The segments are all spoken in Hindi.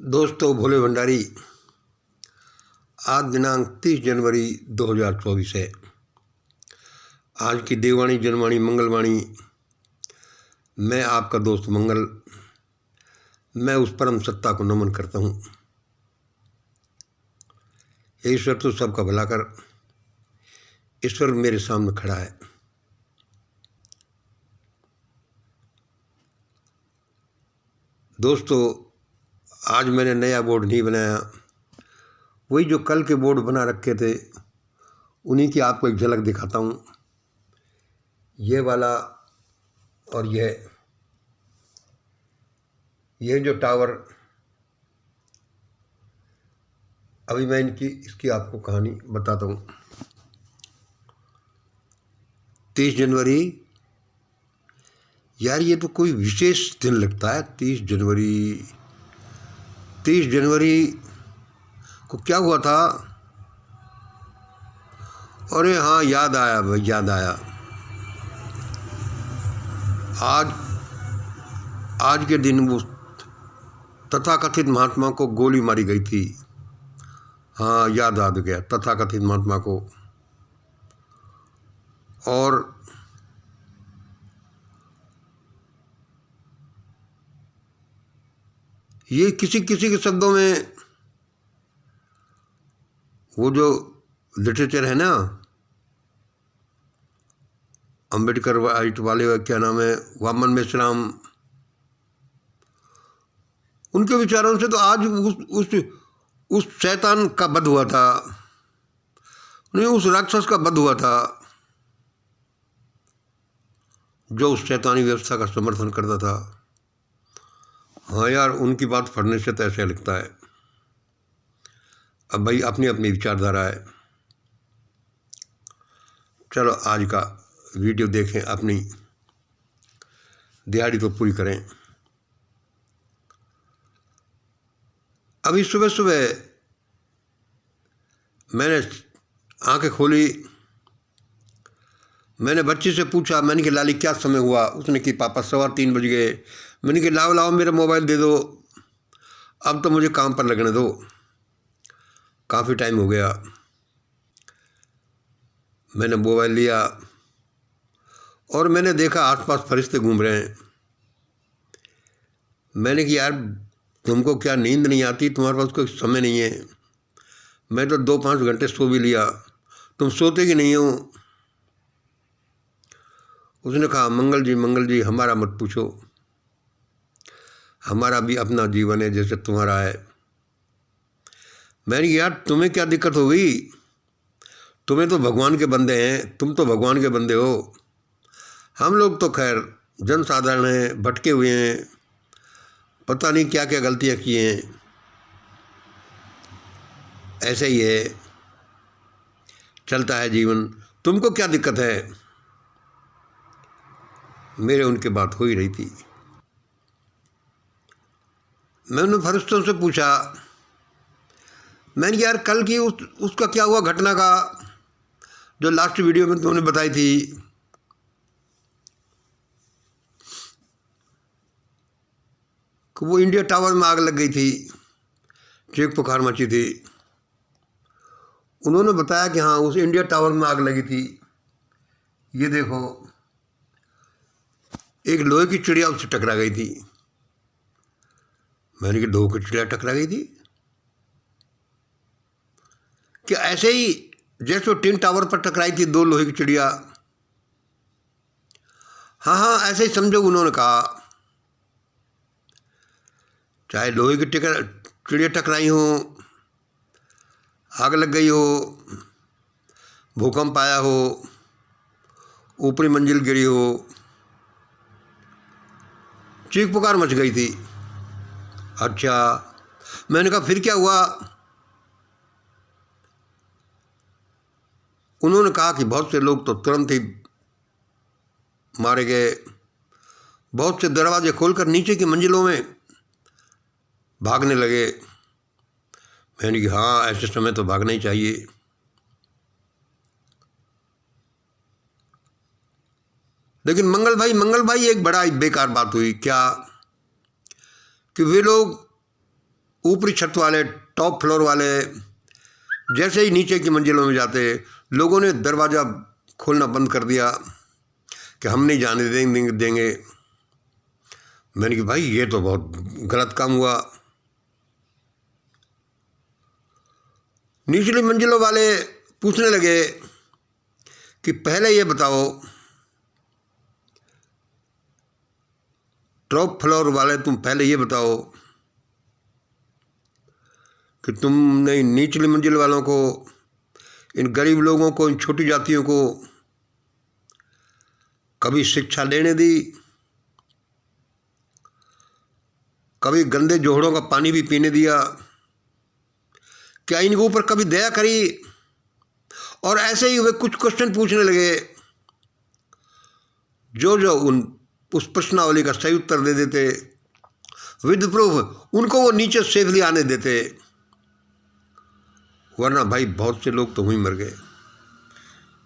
दोस्तों, भोले भंडारी। आज दिनांक 30 जनवरी 2024 है। आज की देववाणी जनवाणी मंगलवाणी। मैं आपका दोस्त मंगल, मैं उस परम सत्ता को नमन करता हूँ। ईश्वर तो सबका भला कर। ईश्वर मेरे सामने खड़ा है। दोस्तों, आज मैंने नया बोर्ड नहीं बनाया, वही जो कल के बोर्ड बना रखे थे उन्हीं की आपको एक झलक दिखाता हूँ। ये वाला और ये जो टावर, अभी मैं इसकी आपको कहानी बताता हूँ। 30 जनवरी, यार ये तो कोई विशेष दिन लगता है। 30 जनवरी को क्या हुआ था? अरे हाँ, याद आया भाई, याद आया। आज के दिन वो तथाकथित महात्मा को गोली मारी गई थी। हाँ, याद आ गया, तथाकथित महात्मा को। और ये किसी किसी के शब्दों में वो जो लिटरेचर है ना, अम्बेडकर वाइट वाले, क्या नाम है, वामन मेश्राम, उनके विचारों से तो आज उस शैतान का वध हुआ था, नहीं उस राक्षस का वध हुआ था जो उस शैतानी व्यवस्था का समर्थन करता था। हाँ यार, उनकी बात पढ़ने से तो ऐसा लगता है। अब भाई अपनी अपनी विचारधारा है। चलो आज का वीडियो देखें, अपनी दिहाड़ी तो पूरी करें। अभी सुबह सुबह मैंने आंखें खोली, मैंने बच्ची से पूछा, मैंने कि लाली क्या समय हुआ? उसने कि पापा 3:15 बज गए। मैंने कि लाओ लाओ मेरा मोबाइल दे दो, अब तो मुझे काम पर लगने दो, काफ़ी टाइम हो गया। मैंने मोबाइल लिया और मैंने देखा आसपास फरिश्ते घूम रहे हैं। मैंने कि यार तुमको क्या नींद नहीं आती? तुम्हारे पास कोई समय नहीं है? मैं तो 2-5 घंटे सो भी लिया, तुम सोते कि नहीं हो? उसने कहा मंगल जी हमारा मत पूछो, हमारा भी अपना जीवन है जैसे तुम्हारा है। मैंने यार तुम्हें क्या दिक्कत हो गई? तुम्हें तो भगवान के बंदे हैं, तुम तो भगवान के बंदे हो। हम लोग तो खैर जनसाधारण हैं, भटके हुए हैं, पता नहीं क्या क्या गलतियाँ की हैं, ऐसे ही है, चलता है जीवन। तुमको क्या दिक्कत है? मेरे उनके बात हो ही रही थी। मैंने फरिश्तों से पूछा, मैंने यार कल की उसका क्या हुआ घटना का, जो लास्ट वीडियो में तुमने बताई थी? कि वो इंडिया टावर में आग लग गई थी, चीख पुकार मची थी। उन्होंने बताया कि हाँ, उस इंडिया टावर में आग लगी थी। ये देखो, एक लोहे की चिड़िया उससे टकरा गई थी। मैंने कि लोहे की चिड़िया टकरा गई थी? क्या ऐसे ही जैसे टिन टावर पर टकराई थी 2 लोहे की चिड़िया? हाँ हाँ, ऐसे ही समझो। उन्होंने कहा चाहे लोहे की चिड़िया टकराई हो, आग लग गई हो, भूकंप आया हो, ऊपरी मंजिल गिरी हो, चीख पुकार मच गई थी। अच्छा, मैंने कहा फिर क्या हुआ? उन्होंने कहा कि बहुत से लोग तो तुरंत ही मारे गए, बहुत से दरवाजे खोलकर नीचे की मंजिलों में भागने लगे। मैंने कहा हाँ, ऐसे समय तो भागना ही चाहिए। लेकिन मंगल भाई एक बड़ा बेकार बात हुई। क्या? कि वे लोग ऊपरी छत वाले, टॉप फ्लोर वाले जैसे ही नीचे की मंजिलों में जाते, लोगों ने दरवाज़ा खोलना बंद कर दिया कि हम नहीं जाने देंगे। मैंने कहा भाई ये तो बहुत गलत काम हुआ। निचली मंजिलों वाले पूछने लगे कि पहले ये बताओ, टॉप फ्लोर वाले तुम पहले ये बताओ कि तुमने निचली मंजिल वालों को, इन गरीब लोगों को, इन छोटी जातियों को कभी शिक्षा लेने दी? कभी गंदे जोहड़ों का पानी भी पीने दिया? क्या इनके ऊपर कभी दया करी? और ऐसे ही वे कुछ क्वेश्चन पूछने लगे, जो उस प्रश्नावली का सही उत्तर दे देते विद प्रूफ, उनको वो नीचे सेफली आने देते, वरना भाई बहुत से लोग तो वहीं मर गए।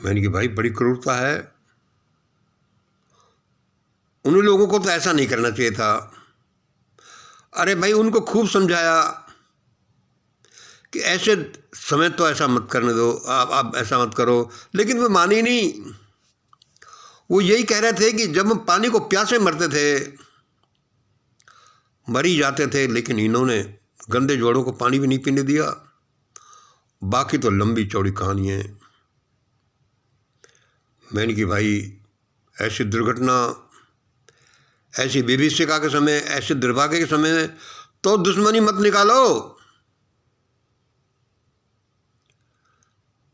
मैंने कहा भाई बड़ी क्रूरता है, उन लोगों को तो ऐसा नहीं करना चाहिए था। अरे भाई उनको खूब समझाया कि ऐसे समय तो ऐसा मत करने दो, आप ऐसा मत करो, लेकिन वे माने नहीं। वो यही कह रहे थे कि जब हम पानी को प्यासे मरते थे, मर ही जाते थे, लेकिन इन्होंने गंदे जोड़ों को पानी भी नहीं पीने दिया। बाकी तो लंबी चौड़ी कहानी है। मैंने कि भाई ऐसी दुर्घटना, ऐसी विभीषिका के समय, ऐसे दुर्भाग्य के समय तो दुश्मनी मत निकालो।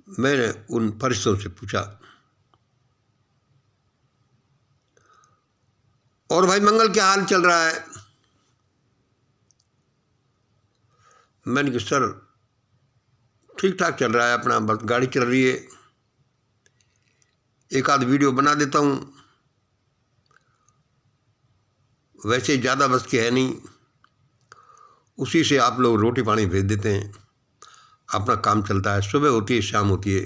मैंने उन फरिश्तों से पूछा, और भाई मंगल क्या हाल चल रहा है? मैंने कहा सर ठीक ठाक चल रहा है, अपना बस गाड़ी चल रही है, एक आध वीडियो बना देता हूँ, वैसे ज़्यादा बस की है नहीं, उसी से आप लोग रोटी पानी भेज देते हैं, अपना काम चलता है, सुबह होती है शाम होती है।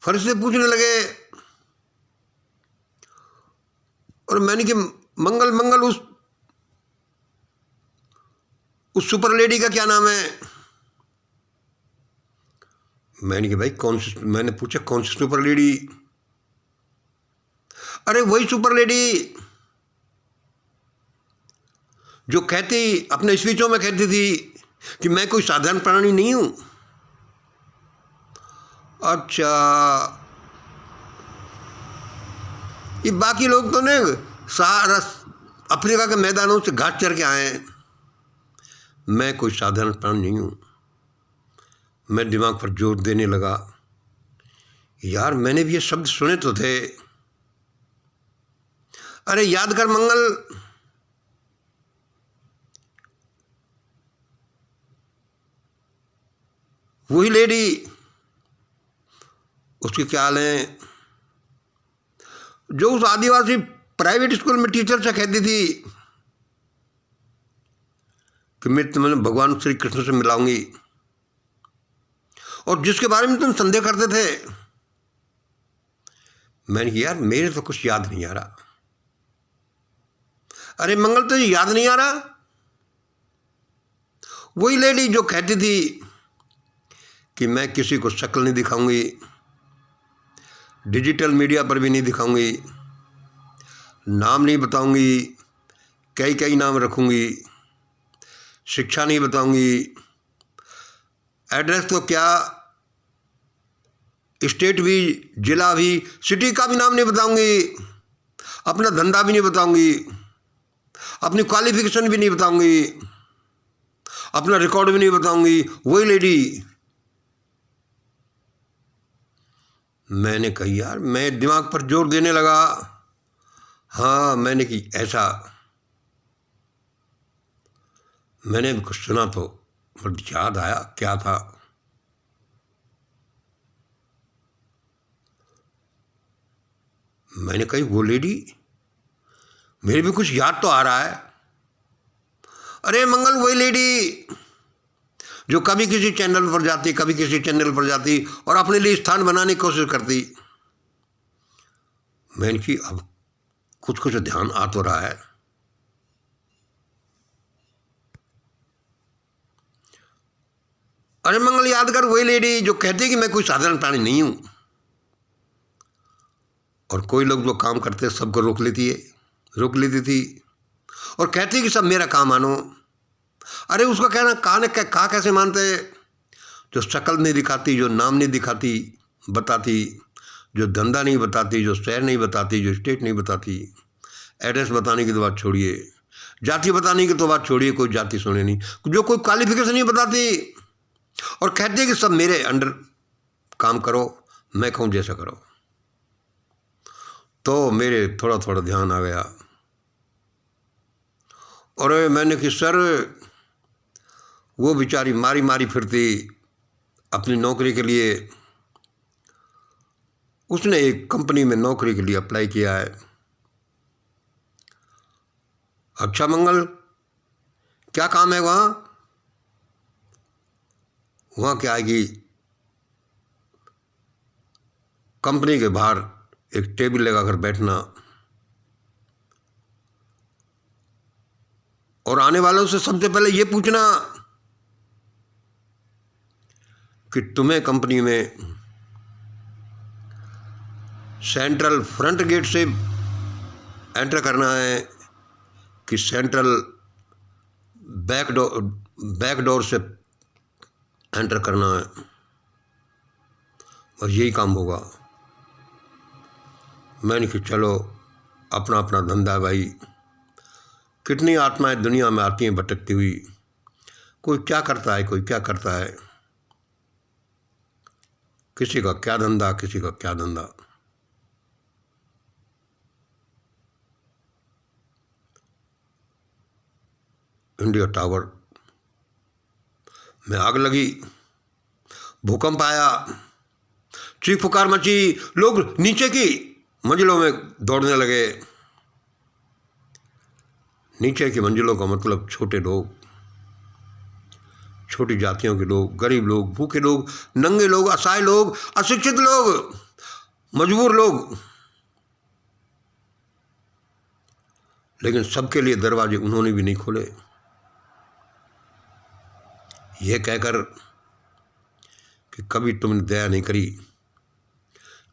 फरिश्ते पूछने लगे, और मैंने कि मंगल उस सुपर लेडी का क्या नाम है? मैंने कि भाई मैंने पूछा कौन सी सुपर लेडी? अरे वही सुपर लेडी जो कहती, अपने स्पीचों में कहती थी कि मैं कोई साधारण प्राणी नहीं हूं। अच्छा, ये बाकी लोग तो नहीं सहारा अफ्रीका के मैदानों से घास चर के आए हैं, मैं कोई साधारण प्राणी नहीं हूं। मैं दिमाग पर जोर देने लगा, यार मैंने भी ये शब्द सुने तो थे। अरे याद कर मंगल, वही लेडी, उसके क्या हाल हैं जो उस आदिवासी प्राइवेट स्कूल में टीचर से कहती थी कि मैं तुम्हें भगवान श्री कृष्ण से मिलाऊंगी, और जिसके बारे में तुम संदेह करते थे। मैंने कहा यार मेरे तो कुछ याद नहीं आ रहा। अरे मंगल तुझे याद नहीं आ रहा? वही लेडी जो कहती थी कि मैं किसी को शक्ल नहीं दिखाऊंगी, डिजिटल मीडिया पर भी नहीं दिखाऊंगी, नाम नहीं बताऊंगी, कई नाम रखूंगी, शिक्षा नहीं बताऊंगी, एड्रेस तो क्या स्टेट भी, जिला भी, सिटी का भी नाम नहीं बताऊंगी, अपना धंधा भी नहीं बताऊंगी, अपनी क्वालिफिकेशन भी नहीं बताऊंगी, अपना रिकॉर्ड भी नहीं बताऊंगी। वही लेडी। मैंने कहा यार, मैं दिमाग पर जोर देने लगा, हाँ मैंने कि ऐसा मैंने भी कुछ सुना तो मुझे याद आया क्या था। मैंने कही वो लेडी, मेरे भी कुछ याद तो आ रहा है। अरे मंगल वही लेडी जो कभी किसी चैनल पर जाती, कभी किसी चैनल पर जाती और अपने लिए स्थान बनाने की कोशिश करती। मैंने की अब कुछ कुछ ध्यान आ तो रहा है। अरे मंगल, याद कर वही लेडी जो कहती है कि मैं कोई साधारण प्राणी नहीं हूं, और कोई लोग जो काम करते सबको रोक लेती थी और कहती कि सब मेरा काम मानो। अरे उसका कहना कहा कैसे मानते? जो शक्ल नहीं दिखाती, जो नाम नहीं दिखाती बताती, जो धंधा नहीं बताती, जो शहर नहीं बताती, जो स्टेट नहीं बताती, एड्रेस बताने की तो बात छोड़िए, जाति बताने की तो बात छोड़िए, कोई जाति सुने नहीं, जो कोई क्वालिफिकेशन नहीं बताती और कहती है कि सब मेरे अंडर काम करो, मैं कहूँ जैसा करो। तो मेरे थोड़ा थोड़ा ध्यान आ गया और मैंने कि सर, वो बेचारी मारी मारी फिरती अपनी नौकरी के लिए, उसने एक कंपनी में नौकरी के लिए अप्लाई किया है। अच्छा मंगल, क्या काम है वहाँ? वहाँ क्या आएगी, कंपनी के बाहर एक टेबल लगाकर बैठना और आने वालों से सबसे पहले ये पूछना कि तुम्हें कंपनी में सेंट्रल फ्रंट गेट से एंटर करना है कि सेंट्रल बैक डोर से एंटर करना है, और यही काम होगा। मैंने कि चलो, अपना अपना धंधा है भाई। कितनी आत्माएं दुनिया में आती हैं भटकती हुई, कोई क्या करता है, कोई क्या करता है, किसी का क्या धंधा, किसी का क्या धंधा। इंडिया टावर में आग लगी, भूकंप आया, चीख पुकार मची, लोग नीचे की मंजिलों में दौड़ने लगे। नीचे की मंजिलों का मतलब छोटे लोग, छोटी जातियों के लोग, गरीब लोग, भूखे लोग, नंगे लोग, असहाय लोग, अशिक्षित लोग, मजबूर लोग। लेकिन सबके लिए दरवाजे उन्होंने भी नहीं खोले, यह कहकर कि कभी तुमने दया नहीं करी,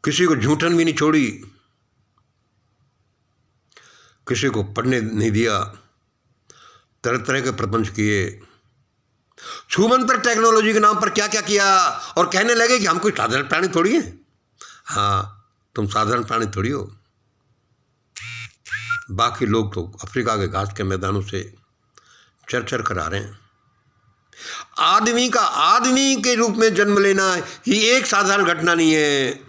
किसी को झूठन भी नहीं छोड़ी, किसी को पढ़ने नहीं दिया, तरह तरह के प्रपंच किए, छूमंतर टेक्नोलॉजी के नाम पर क्या क्या किया, और कहने लगे कि हम कोई साधारण प्राणी थोड़ी हैं। हाँ, तुम साधारण प्राणी थोड़ी हो। बाकी लोग तो अफ्रीका के घास के मैदानों से चर कर आ रहे हैं। आदमी का आदमी के रूप में जन्म लेना ही एक साधारण घटना नहीं है,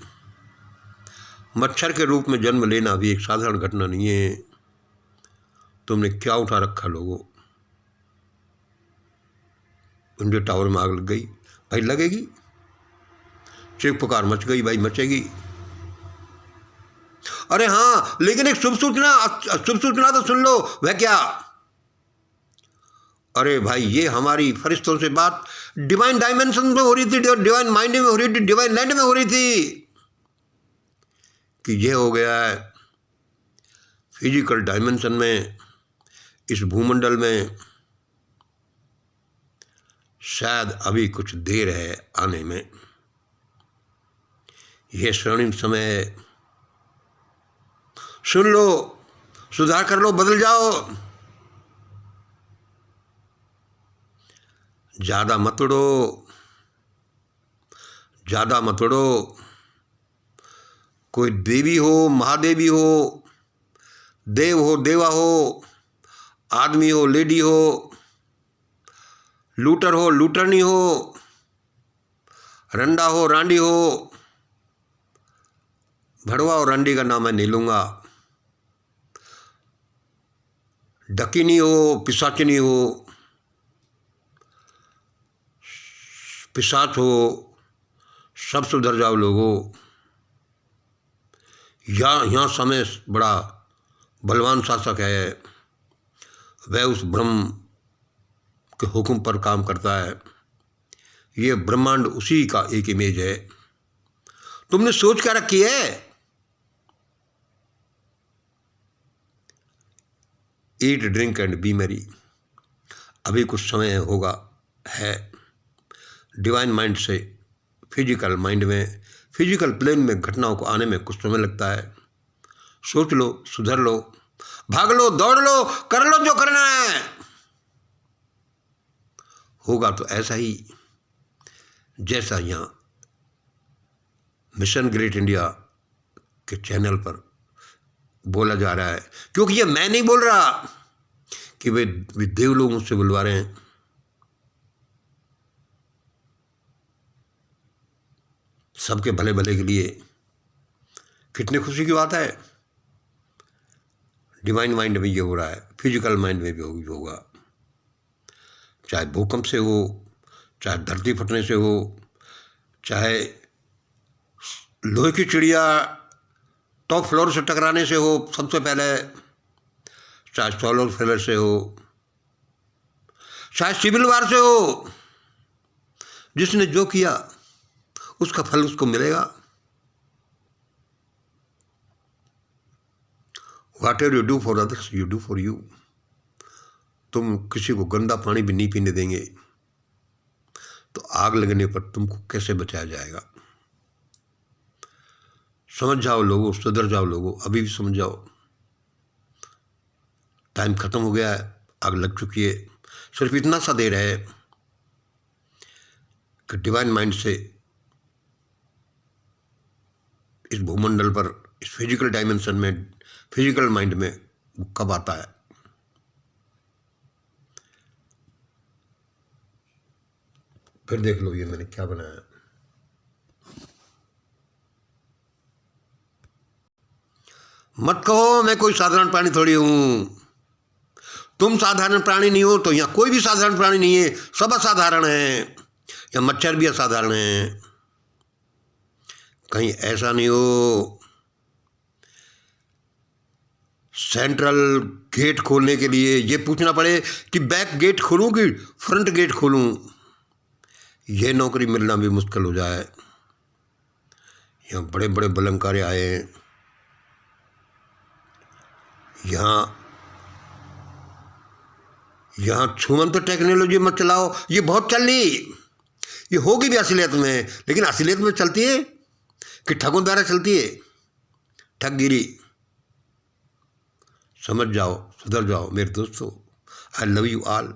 मच्छर के रूप में जन्म लेना भी एक साधारण घटना नहीं है। तुमने क्या उठा रखा लोगों? इंडिया टावर में आग लग गई भाई, लगेगी। चीख पुकार मच गई भाई, मचेगी। अरे हाँ, लेकिन एक शुभ सूचना तो सुन लो। वह क्या? अरे भाई, ये हमारी फरिश्तों से बात डिवाइन डायमेंशन में हो रही थी, डिवाइन माइंड में हो रही थी, डिवाइन लैंड में हो रही थी कि ये हो गया है फिजिकल डायमेंशन में, इस भूमंडल में शायद अभी कुछ देर है आने में। यह स्वर्णिम समय है, सुन लो, सुधार कर लो, बदल जाओ। ज़्यादा मत उड़ो। कोई देवी हो, महादेवी हो, देव हो, देवा हो, आदमी हो, लेडी हो, लूटर हो, लूटरनी हो, रंडा हो, रांडी हो, भड़वा और रांडी का नाम मैं नहीं लूँगा, डकिनी हो, पिशाचिनी हो, पिशाच हो, सब सुधर जाओ लोगों। यहाँ समय बड़ा बलवान शासक है, वह उस ब्रह्म के हुक्म पर काम करता है। ये ब्रह्मांड उसी का एक इमेज है। तुमने सोच क्या रखी है? Eat drink and B Mary. अभी कुछ समय होगा है डिवाइन माइंड से फिजिकल माइंड में, फिजिकल प्लेन में घटनाओं को आने में कुछ समय लगता है। सोच लो, सुधर लो, भाग लो, दौड़ लो, कर लो जो करना है। होगा तो ऐसा ही जैसा यहाँ मिशन ग्रेट इंडिया के चैनल पर बोला जा रहा है। क्योंकि ये मैं नहीं बोल रहा कि वे देव लोग मुझसे बुलवा रहे हैं। सबके भले भले के लिए। कितनी खुशी की बात है। डिवाइन माइंड में ये हो रहा है, फिजिकल माइंड में भी होगा। चाहे भूकंप से हो, चाहे धरती फटने से हो, चाहे लोहे की चिड़िया टॉप फ्लोर से टकराने से हो सबसे पहले, चाहे सोलर फ्लेयर से हो, चाहे सिविल वार से हो। जिसने जो किया उसका फल उसको मिलेगा। What ever you do for others you do for you. तुम किसी को गंदा पानी भी नहीं पीने देंगे तो आग लगने पर तुमको कैसे बचाया जाएगा। समझ जाओ लोगों, सुधर जाओ लोगों, अभी भी समझ जाओ। टाइम खत्म हो गया है, आग लग चुकी है। सिर्फ इतना सा देर है कि डिवाइन माइंड से इस भूमंडल पर, इस फिजिकल डायमेंशन में, फिजिकल माइंड में वो कब आता है। फिर देख लो ये मैंने क्या बनाया। मत कहो मैं कोई साधारण प्राणी थोड़ी हूं। तुम साधारण प्राणी नहीं हो तो यहाँ कोई भी साधारण प्राणी नहीं है, सब असाधारण है। या मच्छर भी असाधारण है। कहीं ऐसा नहीं हो सेंट्रल गेट खोलने के लिए ये पूछना पड़े कि बैक गेट खोलूं कि फ्रंट गेट खोलूं। ये नौकरी मिलना भी मुश्किल हो जाए। यहाँ बड़े बड़े बलंकारे आए हैं। यहाँ छूमंतर टेक्नोलॉजी मत चलाओ, ये बहुत चल रही, ये होगी भी असलियत में, लेकिन असलियत में चलती है कि ठगों द्वारा चलती है। ठगगिरी। समझ जाओ, सुधर जाओ मेरे दोस्तों। I love you all.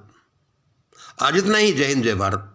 आज इतना ही। जय हिंद, जय भारत।